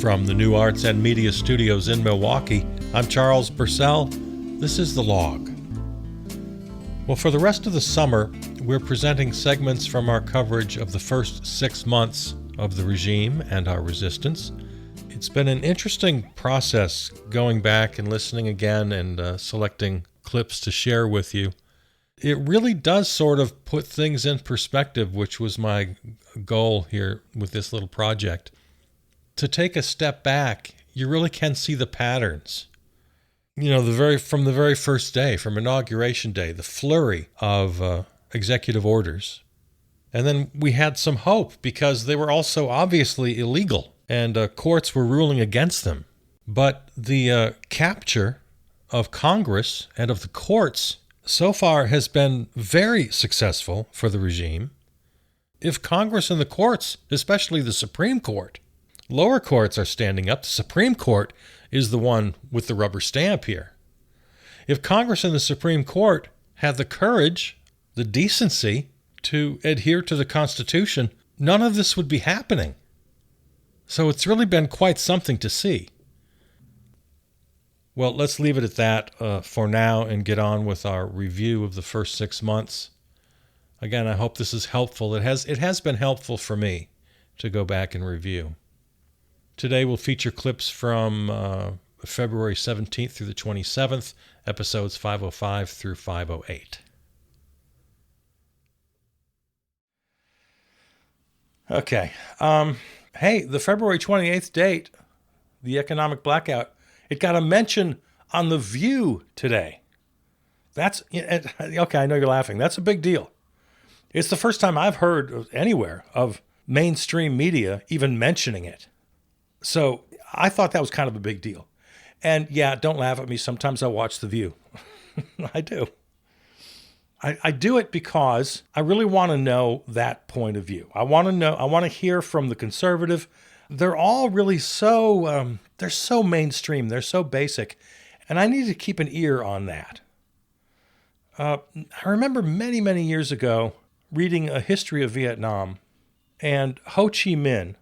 From the New Arts and Media Studios in Milwaukee, I'm Charles Purcell. This is The Log. Well, for the rest of the summer, we're presenting segments from our coverage of the first 6 months of the regime and our resistance. It's been an interesting process going back and listening again and selecting clips to share with you. It really does sort of put things in perspective, which was my goal here with this little project. To take a step back, you really can see the patterns. You know, from the very first day, from Inauguration Day, the flurry of executive orders. And then we had some hope because they were also obviously illegal and courts were ruling against them. But the capture of Congress and of the courts so far has been very successful for the regime. If Congress and the courts, especially the Supreme Court, lower courts are standing up, the Supreme Court is the one with the rubber stamp here. If Congress and the Supreme Court had the courage, the decency to adhere to the Constitution, none of this would be happening. So it's really been quite something to see. Well, let's leave it at that for now and get on with our review of the first 6 months. Again, I hope this is helpful. It has been helpful for me to go back and review. Today we'll feature clips from February 17th through the 27th, episodes 505 through 508. Okay. Hey, the February 28th date, the economic blackout, it got a mention on The View today. Okay, I know you're laughing. That's a big deal. It's the first time I've heard anywhere of mainstream media even mentioning it. So I thought that was kind of a big deal. And yeah, don't laugh at me. Sometimes I watch The View. I do. I do it because I really want to know that point of view. I want to hear from the conservative. They're all really they're so mainstream. They're so basic. And I need to keep an ear on that. I remember many, many years ago reading a history of Vietnam, and Ho Chi Minh,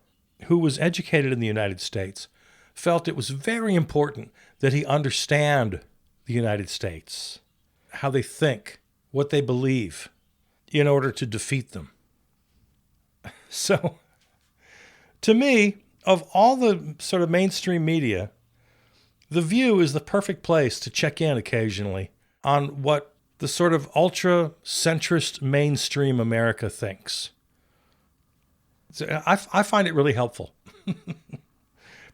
who was educated in the United States, felt it was very important that he understand the United States, how they think, what they believe, in order to defeat them. So, to me, of all the sort of mainstream media, The View is the perfect place to check in occasionally on what the sort of ultra-centrist mainstream America thinks. I find it really helpful.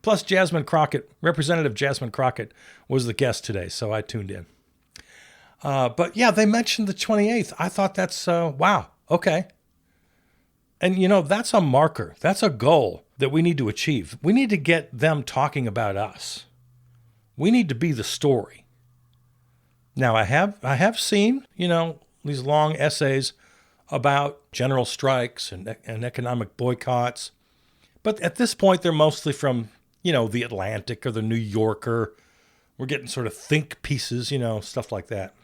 Plus, Representative Jasmine Crockett was the guest today, so I tuned in. But yeah, they mentioned the 28th. I thought that's, wow, okay. And you know, that's a marker. That's a goal that we need to achieve. We need to get them talking about us. We need to be the story. Now, I have seen, you know, these long essays about general strikes and economic boycotts. But at this point, they're mostly from, you know, The Atlantic or The New Yorker. We're getting sort of think pieces, you know, stuff like that.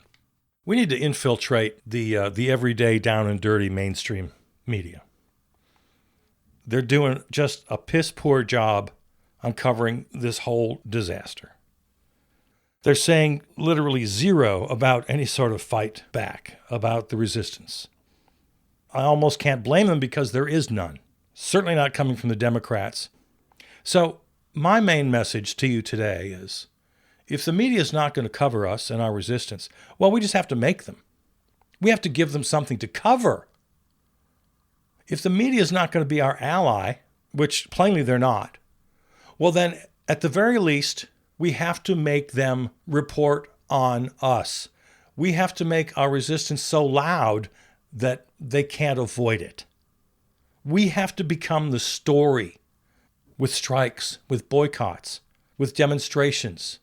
We need to infiltrate the everyday down and dirty mainstream media. They're doing just a piss poor job on covering this whole disaster. They're saying literally zero about any sort of fight back, about the resistance. I almost can't blame them because there is none. Certainly not coming from the Democrats. So my main message to you today is, if the media is not going to cover us and our resistance, well, we just have to make them. We have to give them something to cover. If the media is not going to be our ally, which plainly they're not, well then, at the very least, we have to make them report on us. We have to make our resistance so loud that they can't avoid it. We have to become the story with strikes, with boycotts, with demonstrations,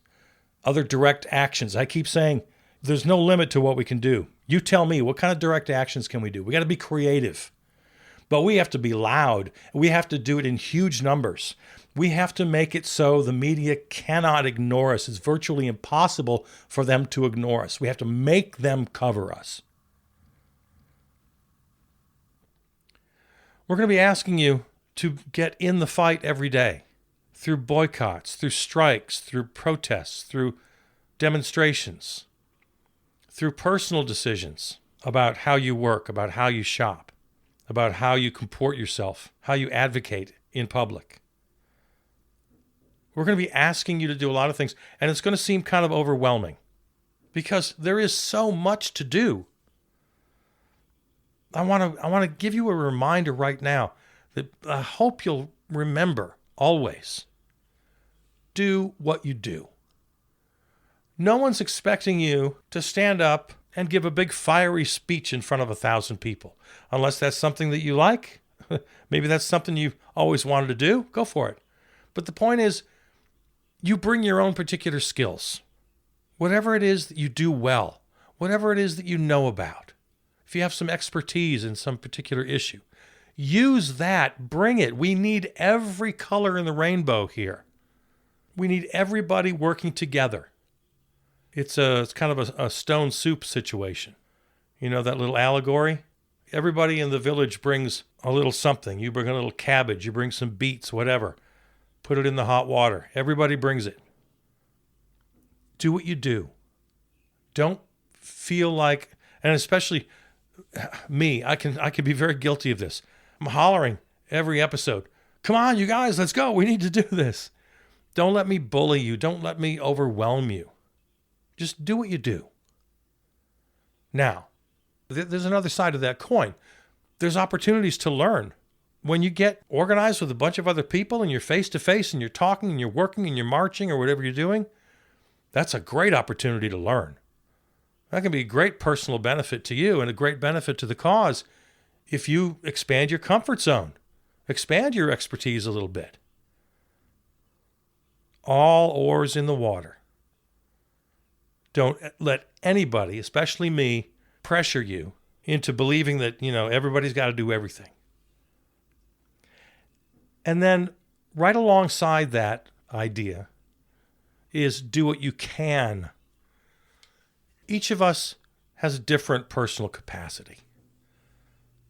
other direct actions. I keep saying there's no limit to what we can do. You tell me, what kind of direct actions can we do? We got to be creative. But we have to be loud. We have to do it in huge numbers. We have to make it so the media cannot ignore us. It's virtually impossible for them to ignore us. We have to make them cover us. We're going to be asking you to get in the fight every day. through boycotts, through strikes, through protests, through demonstrations, through personal decisions about how you work, about how you shop, about how you comport yourself, how you advocate in public. We're going to be asking you to do a lot of things, and it's going to seem kind of overwhelming because there is so much to do. I want to give you a reminder right now that I hope you'll remember always. Do what you do. No one's expecting you to stand up and give a big fiery speech in front of 1,000 people. Unless that's something that you like. Maybe that's something you've always wanted to do. Go for it. But the point is, you bring your own particular skills. Whatever it is that you do well, whatever it is that you know about, if you have some expertise in some particular issue, use that, bring it. We need every color in the rainbow here. We need everybody working together. It's kind of a stone soup situation. You know that little allegory? Everybody in the village brings a little something. You bring a little cabbage, you bring some beets, whatever. Put it in the hot water. Everybody brings it. Do what you do. Don't feel like, and especially me, I can be very guilty of this. I'm hollering every episode. Come on, you guys, let's go. We need to do this. Don't let me bully you. Don't let me overwhelm you. Just do what you do. Now, there's another side of that coin. There's opportunities to learn. When you get organized with a bunch of other people and you're face-to-face and you're talking and you're working and you're marching or whatever you're doing, that's a great opportunity to learn. That can be a great personal benefit to you and a great benefit to the cause if you expand your comfort zone, expand your expertise a little bit. All oars in the water. Don't let anybody, especially me, pressure you into believing that, everybody's got to do everything. And then right alongside that idea is do what you can. Each of us has a different personal capacity.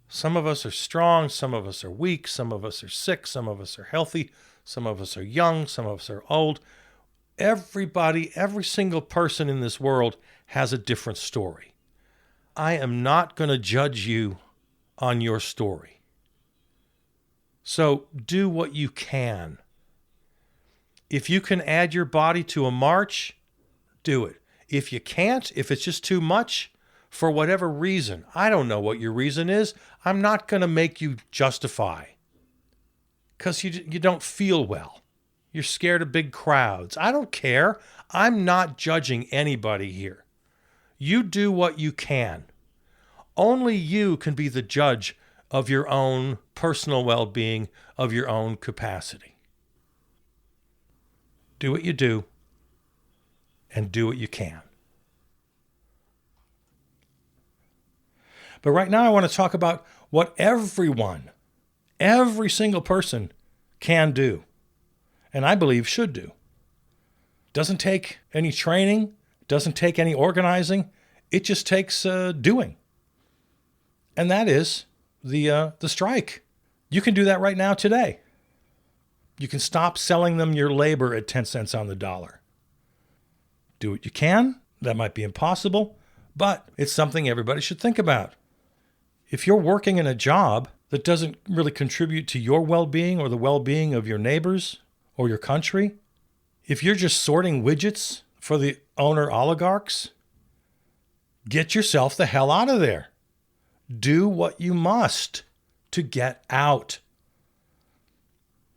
Some of us are strong, some of us are weak, some of us are sick, some of us are healthy, some of us are young, some of us are old. Everybody, every single person in this world has a different story. I am not going to judge you on your story. So do what you can. If you can add your body to a march, do it. If you can't, if it's just too much, for whatever reason, I don't know what your reason is, I'm not going to make you justify. Because you don't feel well. You're scared of big crowds. I don't care. I'm not judging anybody here. You do what you can. Only you can be the judge of your own personal well-being, of your own capacity. Do what you do, and do what you can. But right now I want to talk about what everyone, every single person can do, and I believe should do. Doesn't take any training, doesn't take any organizing, it just takes doing. And that is the strike. You can do that right now today. You can stop selling them your labor at 10 cents on the dollar. Do what you can. That might be impossible, but it's something everybody should think about. If you're working in a job that doesn't really contribute to your well-being or the well-being of your neighbors or your country, if you're just sorting widgets for the owner oligarchs, get yourself the hell out of there. Do what you must to get out.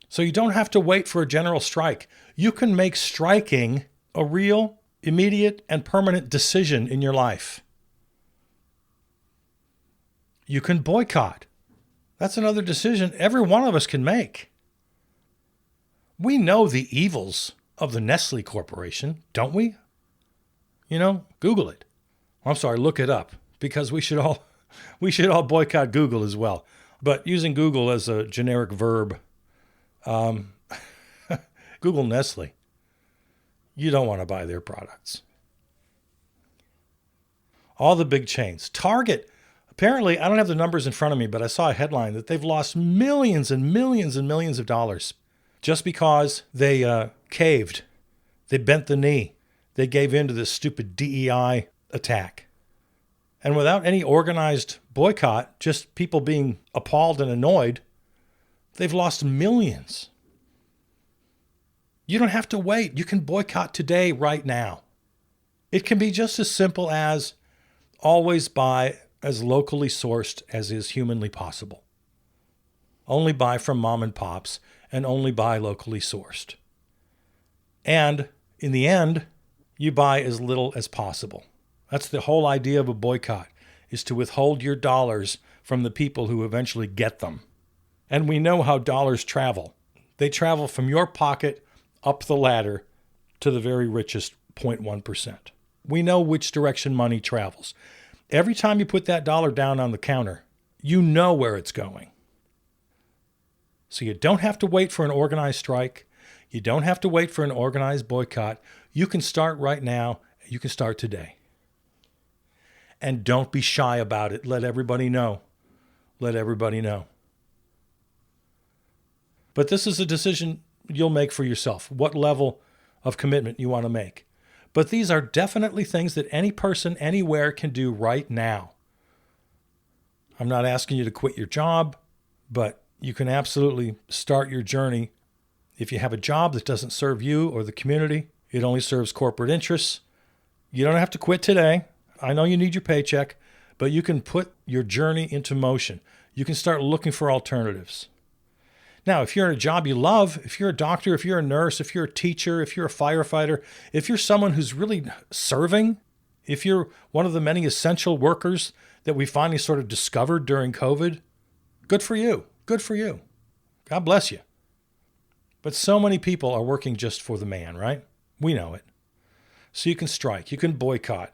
So you don't have to wait for a general strike. You can make striking a real, immediate, and permanent decision in your life. You can boycott. That's another decision every one of us can make. We know the evils of the Nestle Corporation, don't we? Google it. I'm sorry, look it up, because we should all boycott Google as well. But using Google as a generic verb, Google Nestle. You don't want to buy their products. All the big chains. Target. Apparently, I don't have the numbers in front of me, but I saw a headline that they've lost millions and millions and millions of dollars just because they caved, they bent the knee, they gave in to this stupid DEI attack. And without any organized boycott, just people being appalled and annoyed, they've lost millions. You don't have to wait. You can boycott today, right now. It can be just as simple as always buy as locally sourced as is humanly possible. Only buy from mom and pops and only buy locally sourced. And in the end, you buy as little as possible. That's the whole idea of a boycott, is to withhold your dollars from the people who eventually get them. And we know how dollars travel. They travel from your pocket up the ladder to the very richest 0.1%. We know which direction money travels. Every time you put that dollar down on the counter, you know where it's going. So you don't have to wait for an organized strike. You don't have to wait for an organized boycott. You can start right now. You can start today. And don't be shy about it. Let everybody know. Let everybody know. But this is a decision you'll make for yourself, what level of commitment you want to make. But these are definitely things that any person anywhere can do right now. I'm not asking you to quit your job, but you can absolutely start your journey. If you have a job that doesn't serve you or the community, it only serves corporate interests, you don't have to quit today. I know you need your paycheck, but you can put your journey into motion. You can start looking for alternatives. Now, if you're in a job you love, if you're a doctor, if you're a nurse, if you're a teacher, if you're a firefighter, if you're someone who's really serving, if you're one of the many essential workers that we finally sort of discovered during COVID, good for you. Good for you. God bless you. But so many people are working just for the man, right? We know it. So you can strike, you can boycott.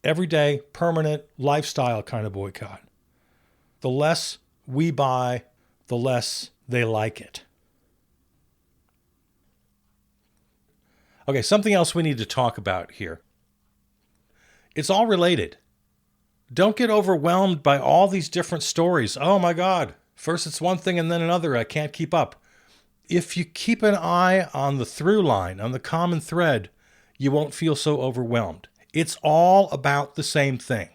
Everyday, permanent, lifestyle kind of boycott. The less we buy, the less they like it. Okay, something else we need to talk about here. It's all related. Don't get overwhelmed by all these different stories. Oh my God, first it's one thing and then another. I can't keep up. If you keep an eye on the through line, on the common thread, you won't feel so overwhelmed. It's all about the same thing.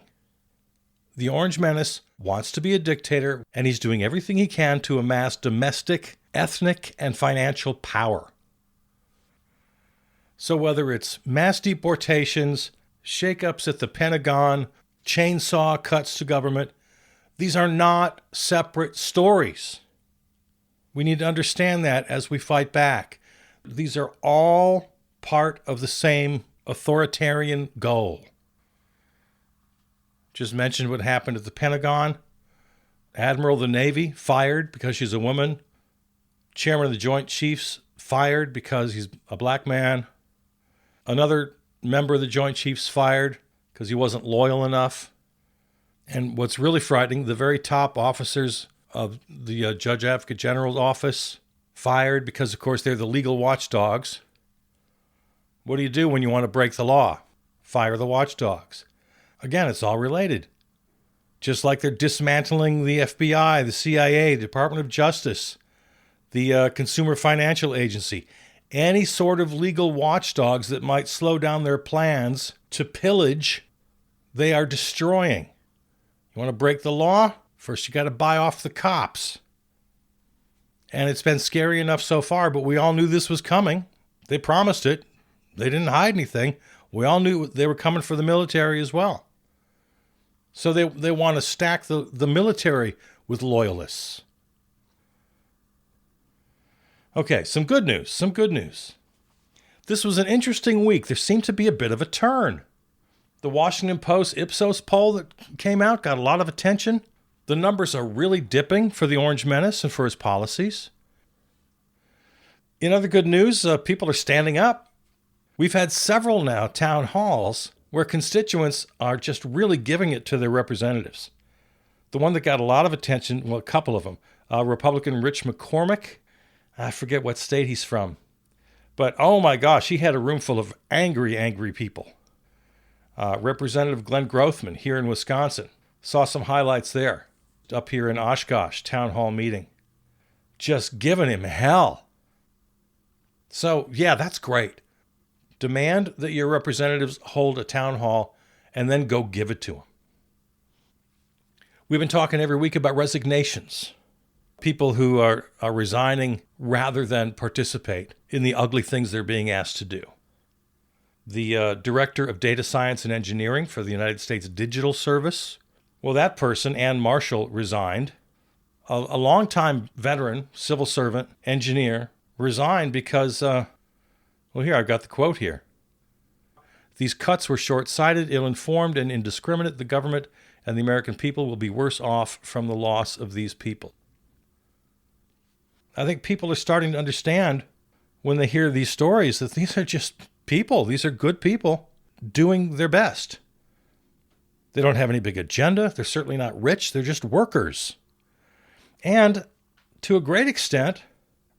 The Orange Menace wants to be a dictator, and he's doing everything he can to amass domestic, ethnic, and financial power. So whether it's mass deportations, shakeups at the Pentagon, chainsaw cuts to government, these are not separate stories. We need to understand that as we fight back. These are all part of the same authoritarian goal. Just mentioned what happened at the Pentagon. Admiral of the Navy fired because she's a woman. Chairman of the Joint Chiefs fired because he's a black man. Another member of the Joint Chiefs fired because he wasn't loyal enough. And what's really frightening, the very top officers of the Judge Advocate General's office fired because, of course, they're the legal watchdogs. What do you do when you want to break the law? Fire the watchdogs. Again, it's all related. Just like they're dismantling the FBI, the CIA, the Department of Justice, the Consumer Financial Agency, any sort of legal watchdogs that might slow down their plans to pillage, they are destroying. You want to break the law? First, you got to buy off the cops. And it's been scary enough so far, but we all knew this was coming. They promised it. They didn't hide anything. We all knew they were coming for the military as well. So they want to stack the military with loyalists. Okay, some good news. This was an interesting week. There seemed to be a bit of a turn. The Washington Post Ipsos poll that came out got a lot of attention. The numbers are really dipping for the Orange Menace and for his policies. In other good news, people are standing up. We've had several now town halls where constituents are just really giving it to their representatives. The one that got a lot of attention, well, a couple of them, Republican Rich McCormick, I forget what state he's from. But oh my gosh, he had a room full of angry people. Representative Glenn Grothman here in Wisconsin, saw some highlights there. Up here in Oshkosh, town hall meeting. Just giving him hell. So, yeah, that's great. Demand that your representatives hold a town hall and then go give it to them. We've been talking every week about resignations. People who are resigning rather than participate in the ugly things they're being asked to do. The Director of Data Science and Engineering for the United States Digital Service, well, that person, Ann Marshall, resigned. A longtime veteran, civil servant, engineer, resigned because, well, here, I've got the quote here. These cuts were short-sighted, ill-informed, and indiscriminate. The government and the American people will be worse off from the loss of these people. I think people are starting to understand when they hear these stories that these are just people. These are good people doing their best. They don't have any big agenda. They're certainly not rich. They're just workers. And to a great extent,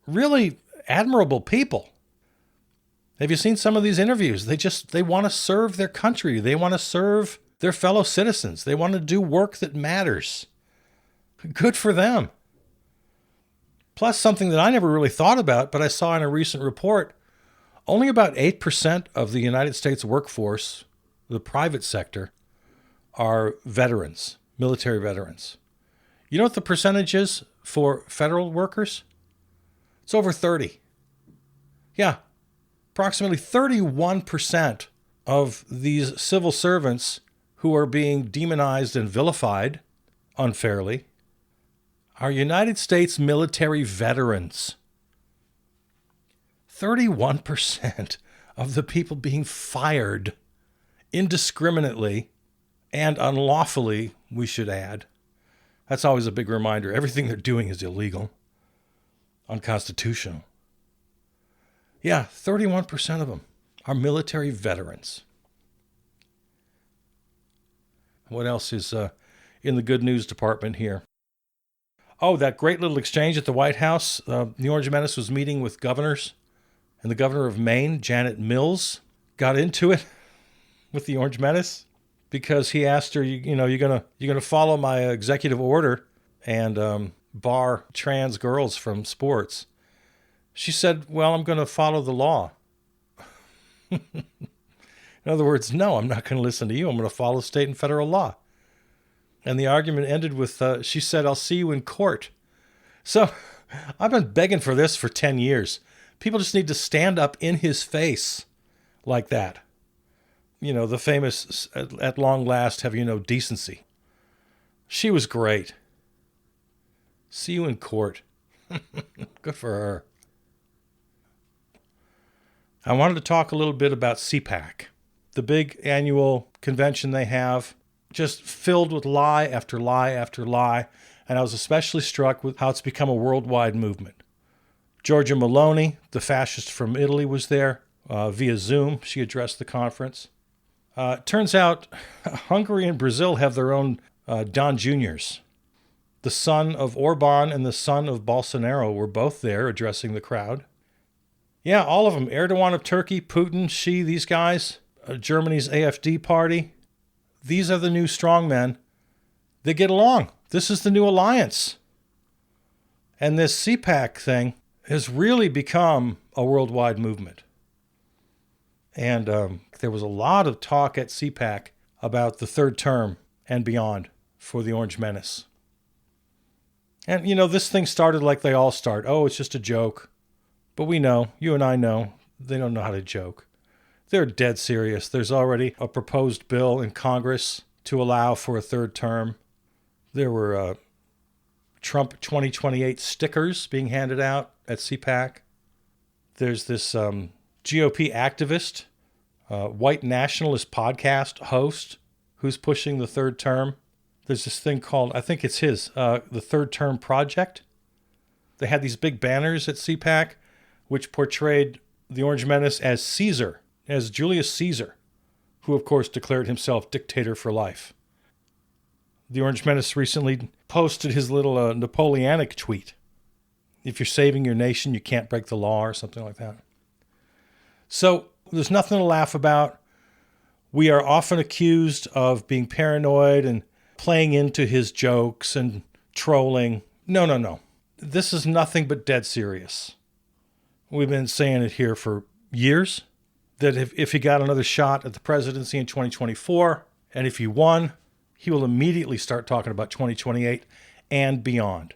really admirable people. Have you seen some of these interviews? They want to serve their country. They want to serve their fellow citizens. They want to do work that matters. Good for them. Plus, something that I never really thought about, but I saw in a recent report, only about 8% of the United States workforce, the private sector, are veterans, military veterans. You know what the percentage is for federal workers? It's over 30. Yeah, approximately 31% of these civil servants who are being demonized and vilified unfairly are United States military veterans. 31% of the people being fired indiscriminately and unlawfully, we should add. That's always a big reminder. Everything they're doing is illegal, unconstitutional. Yeah, 31% of them are military veterans. What else is in the good news department here? Oh, that great little exchange at the White House. The Orange Menace was meeting with governors, and the governor of Maine, Janet Mills, got into it with the Orange Menace because he asked her, you're gonna follow my executive order and bar trans girls from sports. She said, well, I'm going to follow the law. In other words, no, I'm not going to listen to you. I'm going to follow state and federal law. And the argument ended with, she said, I'll see you in court. So I've been begging for this for 10 years. People just need to stand up in his face like that. You know, the famous, at long last, have you no decency. She was great. See you in court. Good for her. I wanted to talk a little bit about CPAC, the big annual convention they have, just filled with lie after lie after lie. And I was especially struck with how it's become a worldwide movement. Giorgia Meloni, the fascist from Italy, was there via Zoom. She addressed the conference. Turns out Hungary and Brazil have their own Don Juniors. The son of Orban and the son of Bolsonaro were both there addressing the crowd. Yeah, all of them. Erdogan of Turkey, Putin, Xi, these guys, Germany's AfD party. These are the new strongmen. They get along. This is the new alliance. And this CPAC thing has really become a worldwide movement. And there was a lot of talk at CPAC about the third term and beyond for the Orange Menace. And, this thing started like they all start. Oh, it's just a joke. But we know, you and I know, they don't know how to joke. They're dead serious. There's already a proposed bill in Congress to allow for a third term. There were Trump 2028 stickers being handed out at CPAC. There's this GOP activist, white nationalist podcast host who's pushing the third term. There's this thing called, I think it's his, the Third Term Project. They had these big banners at CPAC which portrayed the Orange Menace as Caesar, as Julius Caesar, who of course declared himself dictator for life. The Orange Menace recently posted his little Napoleonic tweet. If you're saving your nation, you can't break the law, or something like that. So there's nothing to laugh about. We are often accused of being paranoid and playing into his jokes and trolling. No. This is nothing but dead serious. We've been saying it here for years, that if he got another shot at the presidency in 2024, and if he won, he will immediately start talking about 2028 and beyond.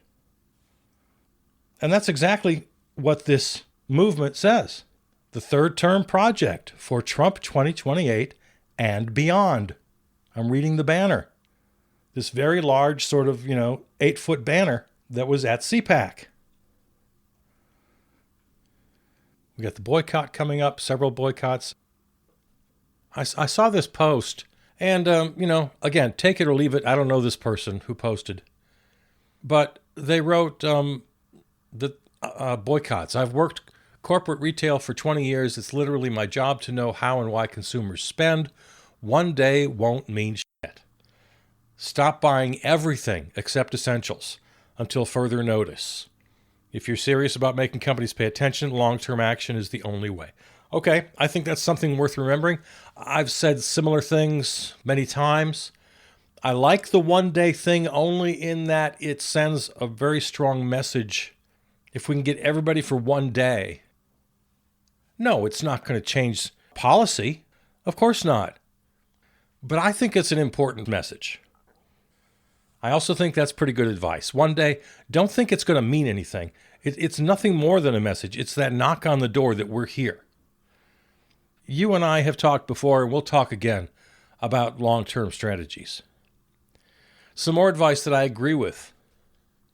And that's exactly what this movement says. The third term project for Trump 2028 and beyond. I'm reading the banner. This very large sort of, 8-foot banner that was at CPAC. We got the boycott coming up, several boycotts. I saw this post, and, again, take it or leave it. I don't know this person who posted. But they wrote the boycotts. I've worked corporate retail for 20 years. It's literally my job to know how and why consumers spend. One day won't mean shit. Stop buying everything except essentials until further notice. If you're serious about making companies pay attention, long-term action is the only way. Okay, I think that's something worth remembering. I've said similar things many times. I like the one-day thing only in that it sends a very strong message. If we can get everybody for one day. No, it's not going to change policy. Of course not. But I think it's an important message. I also think that's pretty good advice. One day, don't think it's going to mean anything. It's nothing more than a message. It's that knock on the door that we're here. You and I have talked before, and we'll talk again, about long-term strategies. Some more advice that I agree with.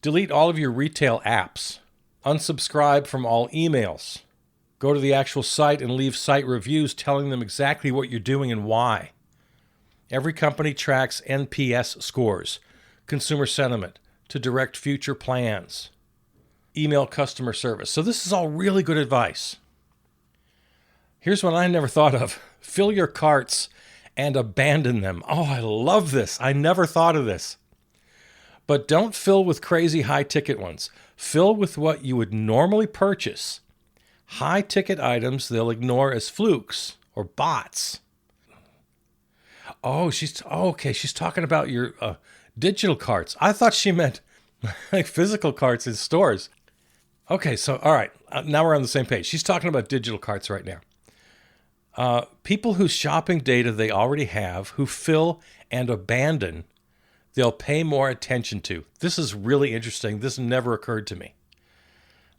Delete all of your retail apps. Unsubscribe from all emails. Go to the actual site and leave site reviews telling them exactly what you're doing and why. Every company tracks NPS scores, consumer sentiment, to direct future plans. Email customer service. So this is all really good advice. Here's one I never thought of. Fill your carts and abandon them. Oh, I love this. I never thought of this. But don't fill with crazy high-ticket ones. Fill with what you would normally purchase. High-ticket items they'll ignore as flukes or bots. Oh, she's talking about your digital carts. I thought she meant like physical carts in stores. Okay, so all right, now we're on the same page. She's talking about digital carts right now. People whose shopping data they already have, who fill and abandon, they'll pay more attention to. This is really interesting. This never occurred to me.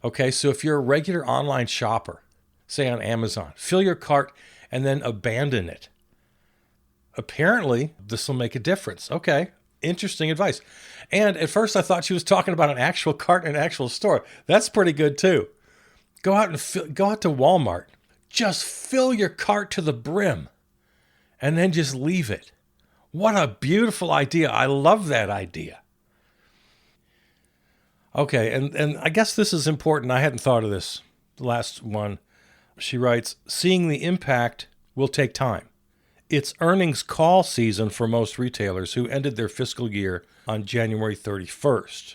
Okay, so if you're a regular online shopper, say on Amazon, fill your cart and then abandon it. Apparently, this will make a difference. Okay, interesting advice. And at first I thought she was talking about an actual cart in an actual store. That's pretty good too. Go out to Walmart. Just fill your cart to the brim and then just leave it. What a beautiful idea. I love that idea. Okay, and I guess this is important. I hadn't thought of this. The last one. She writes, seeing the impact will take time. It's earnings call season for most retailers who ended their fiscal year on January 31st.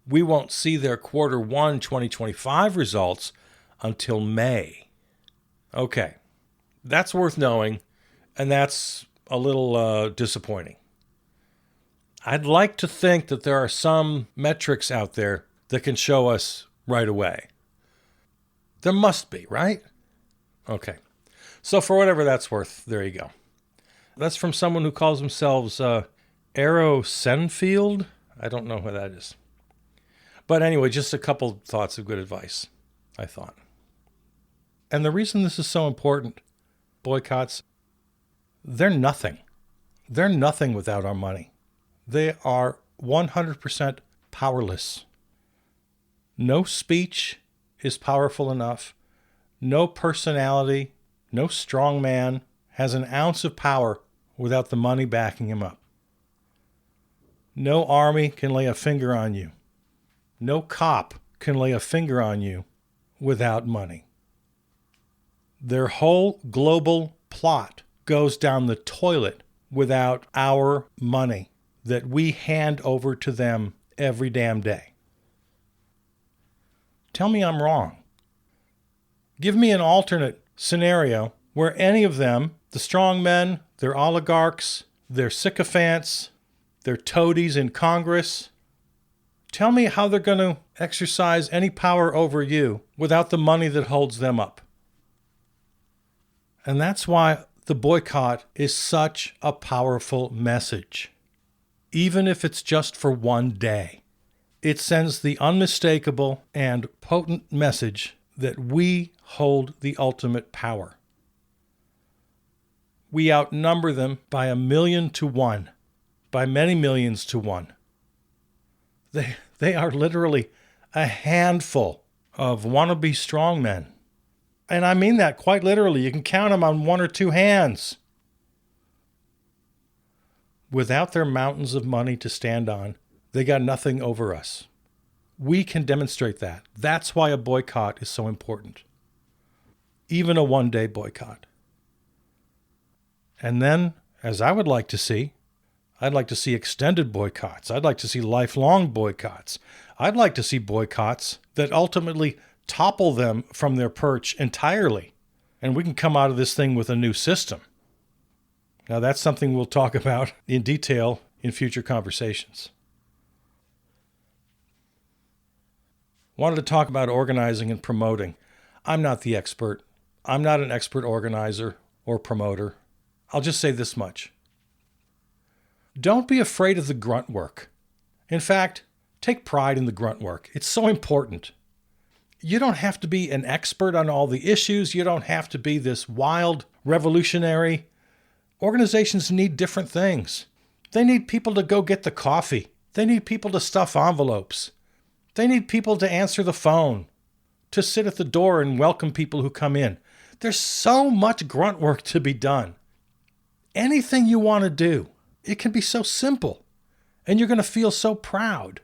We won't see their quarter 1 2025 results until May. Okay, that's worth knowing, and that's a little disappointing. I'd like to think that there are some metrics out there that can show us right away. There must be, right? Okay, so for whatever that's worth, there you go. That's from someone who calls themselves Arrow Senfield. I don't know who that is. But anyway, just a couple thoughts of good advice, I thought. And the reason this is so important, boycotts, they're nothing. They're nothing without our money. They are 100% powerless. No speech is powerful enough. No personality, no strong man has an ounce of power without the money backing him up. No army can lay a finger on you. No cop can lay a finger on you without money. Their whole global plot goes down the toilet without our money that we hand over to them every damn day. Tell me I'm wrong. Give me an alternate scenario where any of them, the strong men, their oligarchs, their sycophants, their toadies in Congress, tell me how they're going to exercise any power over you without the money that holds them up. And that's why the boycott is such a powerful message. Even if it's just for one day, it sends the unmistakable and potent message that we hold the ultimate power. We outnumber them by 1,000,000 to 1, by many millions to 1. They are literally a handful of wannabe strongmen. And I mean that quite literally. You can count them on 1 or 2 hands. Without their mountains of money to stand on, they got nothing over us. We can demonstrate that. That's why a boycott is so important. Even a one-day boycott. And then, as I would like to see, I'd like to see extended boycotts. I'd like to see lifelong boycotts. I'd like to see boycotts that ultimately topple them from their perch entirely. And we can come out of this thing with a new system. Now, that's something we'll talk about in detail in future conversations. Wanted to talk about organizing and promoting. I'm not the expert. I'm not an expert organizer or promoter. I'll just say this much. Don't be afraid of the grunt work. In fact, take pride in the grunt work. It's so important. You don't have to be an expert on all the issues. You don't have to be this wild revolutionary. Organizations need different things. They need people to go get the coffee. They need people to stuff envelopes. They need people to answer the phone, to sit at the door and welcome people who come in. There's so much grunt work to be done. Anything you want to do, it can be so simple, and you're going to feel so proud.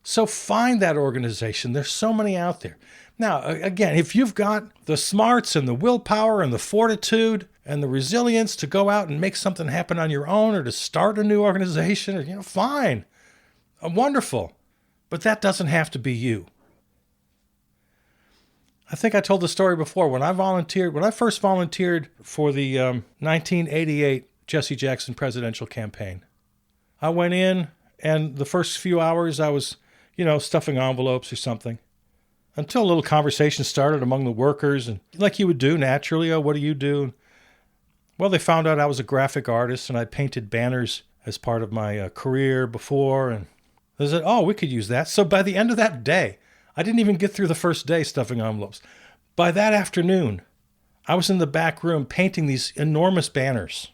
So find that organization. There's so many out there. Now, again, if you've got the smarts and the willpower and the fortitude and the resilience to go out and make something happen on your own or to start a new organization, fine. Wonderful. But that doesn't have to be you. I think I told the story before. When I first volunteered for the 1988 Jesse Jackson presidential campaign, I went in, and the first few hours I was, stuffing envelopes or something, until a little conversation started among the workers, and like you would do naturally, what do you do? Well, they found out I was a graphic artist, and I painted banners as part of my career before, and they said, oh, we could use that. So by the end of that day, I didn't even get through the first day stuffing envelopes. By that afternoon, I was in the back room painting these enormous banners.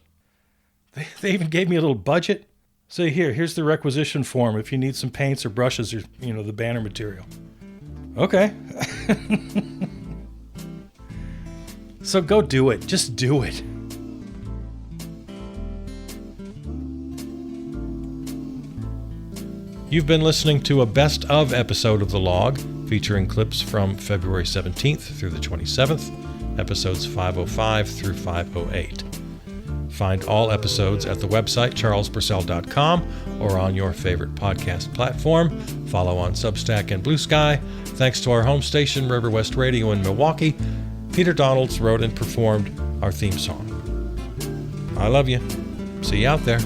They even gave me a little budget. Say, here's the requisition form if you need some paints or brushes or, the banner material. Okay. So go do it. Just do it. You've been listening to a best of episode of The Log, featuring clips from February 17th through the 27th, episodes 505 through 508. Find all episodes at the website charlespurcell.com or on your favorite podcast platform. Follow on Substack and Blue Sky. Thanks to our home station, River West Radio in Milwaukee. Peter Donalds wrote and performed our theme song. I love you. See you out there.